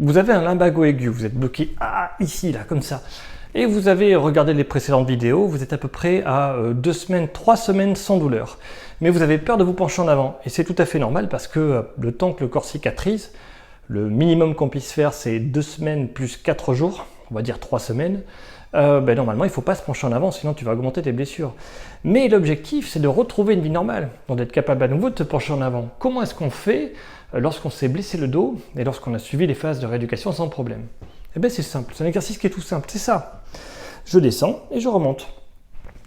Vous avez un lumbago aigu, vous êtes bloqué ici, là, comme ça. Et vous avez regardé les précédentes vidéos, vous êtes à peu près à 2 semaines, 3 semaines sans douleur. Mais vous avez peur de vous pencher en avant. Et c'est tout à fait normal parce que le temps que le corps cicatrise, le minimum qu'on puisse faire, c'est 2 semaines plus 4 jours, on va dire 3 semaines. Normalement, il ne faut pas se pencher en avant, sinon tu vas augmenter tes blessures. Mais l'objectif, c'est de retrouver une vie normale, donc d'être capable à nouveau de te pencher en avant. Comment est-ce qu'on fait lorsqu'on s'est blessé le dos et lorsqu'on a suivi les phases de rééducation sans problème? Eh bien c'est simple, c'est un exercice qui est tout simple, c'est ça. Je descends et je remonte.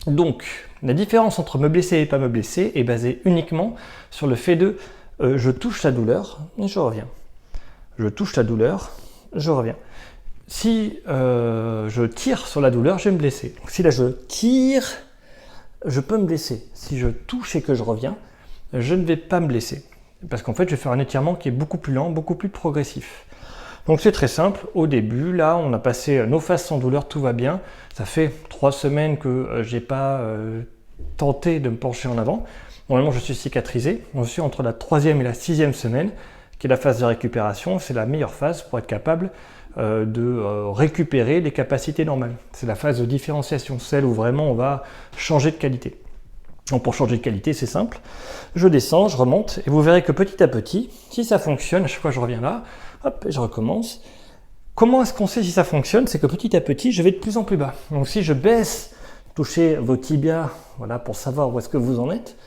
Donc, la différence entre me blesser et pas me blesser est basée uniquement sur le fait de je touche la douleur et je reviens. Je touche la douleur, je reviens. Si je tire sur la douleur, je vais me blesser. Donc, si là je tire, je peux me blesser. Si je touche et que je reviens, je ne vais pas me blesser. Parce qu'en fait, je vais faire un étirement qui est beaucoup plus lent, beaucoup plus progressif. Donc c'est très simple, au début, là, on a passé nos phases sans douleur, tout va bien. Ça fait 3 semaines que j'ai pas tenté de me pencher en avant. Normalement, je suis cicatrisé. Je suis entre la 3e et la 6e semaine, qui est la phase de récupération. C'est la meilleure phase pour être capable de récupérer les capacités normales. C'est la phase de différenciation, celle où vraiment on va changer de qualité. Donc pour changer de qualité, c'est simple. Je descends, je remonte, et vous verrez que petit à petit, si ça fonctionne, à chaque fois je reviens là, hop, et je recommence. Comment est-ce qu'on sait si ça fonctionne? C'est que petit à petit, je vais de plus en plus bas. Donc si je baisse, touchez vos tibias, voilà, pour savoir où est-ce que vous en êtes.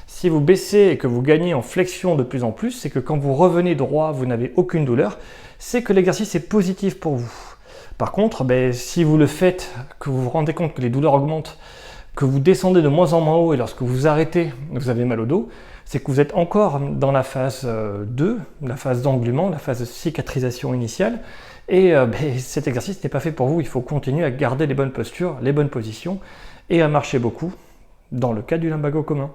Si vous baissez et que vous gagnez en flexion de plus en plus, c'est que quand vous revenez droit, vous n'avez aucune douleur, c'est que l'exercice est positif pour vous. Par contre, si vous le faites, que vous vous rendez compte que les douleurs augmentent, que vous descendez de moins en moins haut et lorsque vous arrêtez, vous avez mal au dos, c'est que vous êtes encore dans la phase 2, la phase d'engluement, la phase de cicatrisation initiale. Et cet exercice n'est pas fait pour vous. Il faut continuer à garder les bonnes postures, les bonnes positions et à marcher beaucoup dans le cas du lumbago commun.